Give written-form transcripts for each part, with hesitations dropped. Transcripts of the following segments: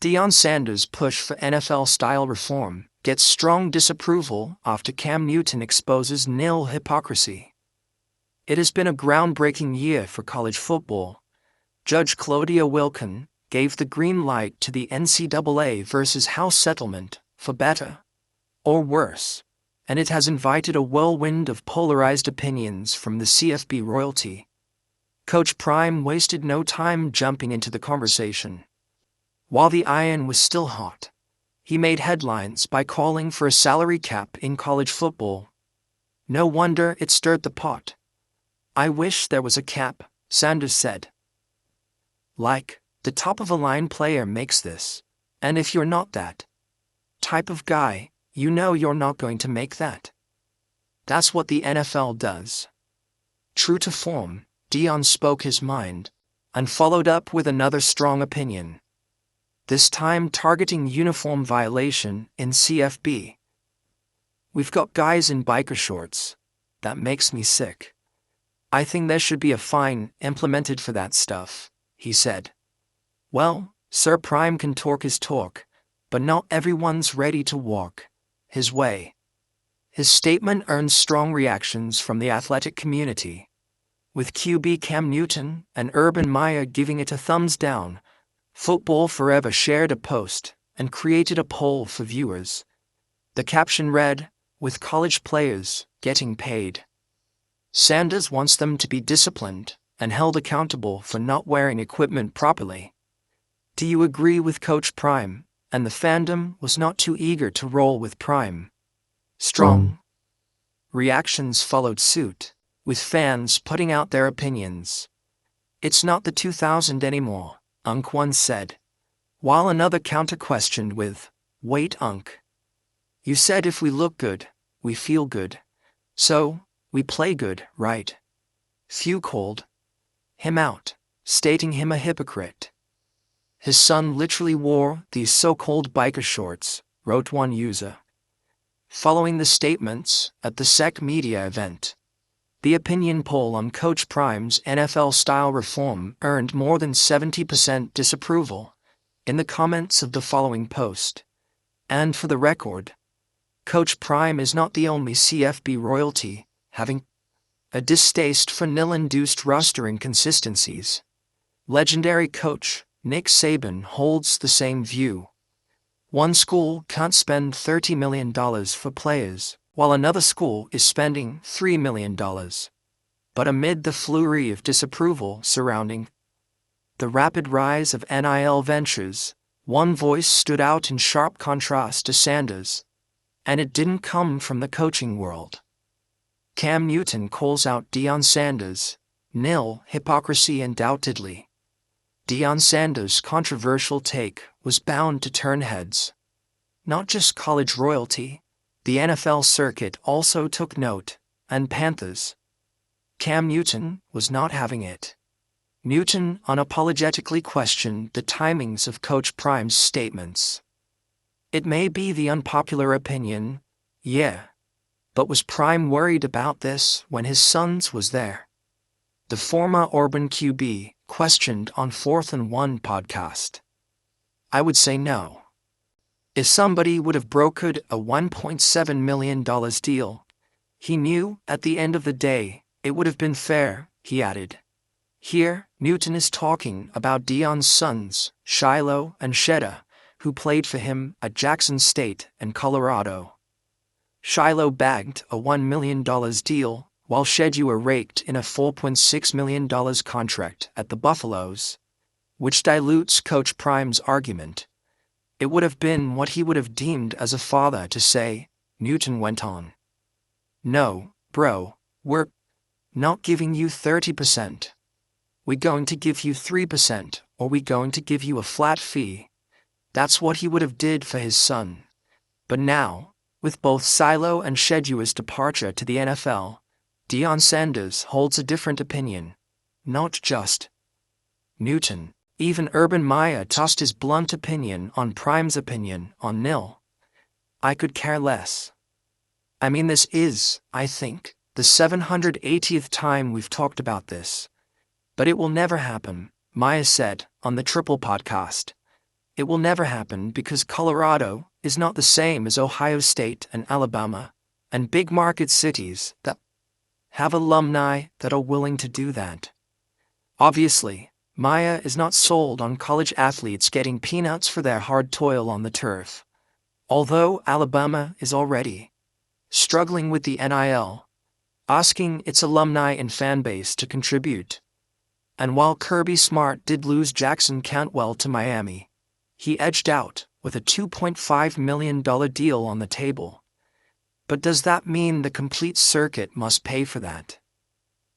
Deion Sanders' push for NFL-style reform gets strong disapproval after Cam Newton exposes NIL hypocrisy. It has been a groundbreaking year for college football. Judge Claudia Wilken gave the green light to the NCAA versus House settlement for better or worse, and it has invited a whirlwind of polarized opinions from the CFB royalty. Coach Prime wasted no time jumping into the conversation. While the iron was still hot, he made headlines by calling for a salary cap in college football. No wonder it stirred the pot. "I wish there was a cap," Sanders said. "Like, the top-of-the-line player makes this, and if you're not that type of guy, you know you're not going to make that. That's what the NFL does." True to form, Deion spoke his mind, and followed up with another strong opinion. This time targeting uniform violation in CFB. "We've got guys in biker shorts. That makes me sick. I think there should be a fine implemented for that stuff," he said. Well, Sir Prime can talk his talk, but not everyone's ready to walk his way. His statement earned strong reactions from the athletic community, with QB Cam Newton and Urban Meyer giving it a thumbs down. Football Forever shared a post and created a poll for viewers. The caption read, "With college players getting paid, Sanders wants them to be disciplined and held accountable for not wearing equipment properly." Do you agree with Coach Prime? And the fandom was not too eager to roll with Prime. Strong reactions followed suit, with fans putting out their opinions. "It's not the 2000 anymore," Unc one said, while another counter-questioned with, "Wait, Unc. You said if we look good, we feel good. So, we play good, right?" Few called him out, stating him a hypocrite. "His son literally wore these so-called biker shorts," wrote one user. Following the statements at the SEC media event, the opinion poll on Coach Prime's NFL-style reform earned more than 70% disapproval in the comments of the following post. And for the record, Coach Prime is not the only CFB royalty having a distaste for NIL-induced roster inconsistencies. Legendary coach Nick Saban holds the same view. One school can't spend $30 million for players, while another school is spending $3 million. But amid the flurry of disapproval surrounding the rapid rise of NIL ventures, one voice stood out in sharp contrast to Sanders, and it didn't come from the coaching world. Cam Newton calls out Deion Sanders' NIL hypocrisy undoubtedly. Deion Sanders' controversial take was bound to turn heads. Not just college royalty, the NFL circuit also took note, and Panthers. Cam Newton was not having it. Newton unapologetically questioned the timings of Coach Prime's statements. "It may be the unpopular opinion, yeah. But was Prime worried about this when his sons was there?" The former Auburn QB questioned on 4th and 1 podcast. "I would say no. If somebody would have brokered a $1.7 million deal, he knew at the end of the day it would have been fair," he added. Here, Newton is talking about Deion's sons, Shiloh and Shedda, who played for him at Jackson State and Colorado. Shiloh bagged a $1 million deal, while Shedda raked in a $4.6 million contract at the Buffaloes, which dilutes Coach Prime's argument. "It would have been what he would have deemed as a father to say," Newton went on. "No, bro, we're not giving you 30%. We're going to give you 3%, or we're going to give you a flat fee." That's what he would have did for his son. But now, with both Shiloh and Shedda's departure to the NFL, Deion Sanders holds a different opinion. Not just Newton. Even Urban Meyer tossed his blunt opinion on Prime's opinion on NIL. "I could care less. I mean, this is, I think, the 780th time we've talked about this. But it will never happen," Meyer said on the Triple podcast. It will never happen because Colorado is not the same as Ohio State and Alabama, and big market cities that have alumni that are willing to do that. Obviously, Maya is not sold on college athletes getting peanuts for their hard toil on the turf. Although Alabama is already struggling with the NIL, asking its alumni and fanbase to contribute. And while Kirby Smart did lose Jackson Cantwell to Miami, he edged out with a $2.5 million deal on the table. But does that mean the complete circuit must pay for that?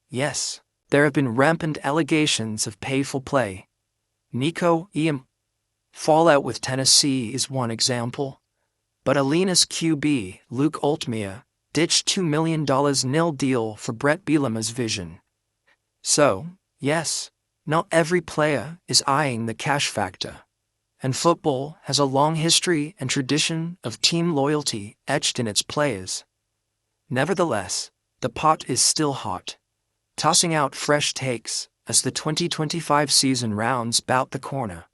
Yes, there have been rampant allegations of pay-for play. Nico Eam fallout with Tennessee is one example. But Alina's QB, Luke Altmaier, ditched $2 million NIL deal for Brett Bielema's vision. So, yes, not every player is eyeing the cash factor. And football has a long history and tradition of team loyalty etched in its players. Nevertheless, the pot is still hot, tossing out fresh takes as the 2025 season rounds about the corner.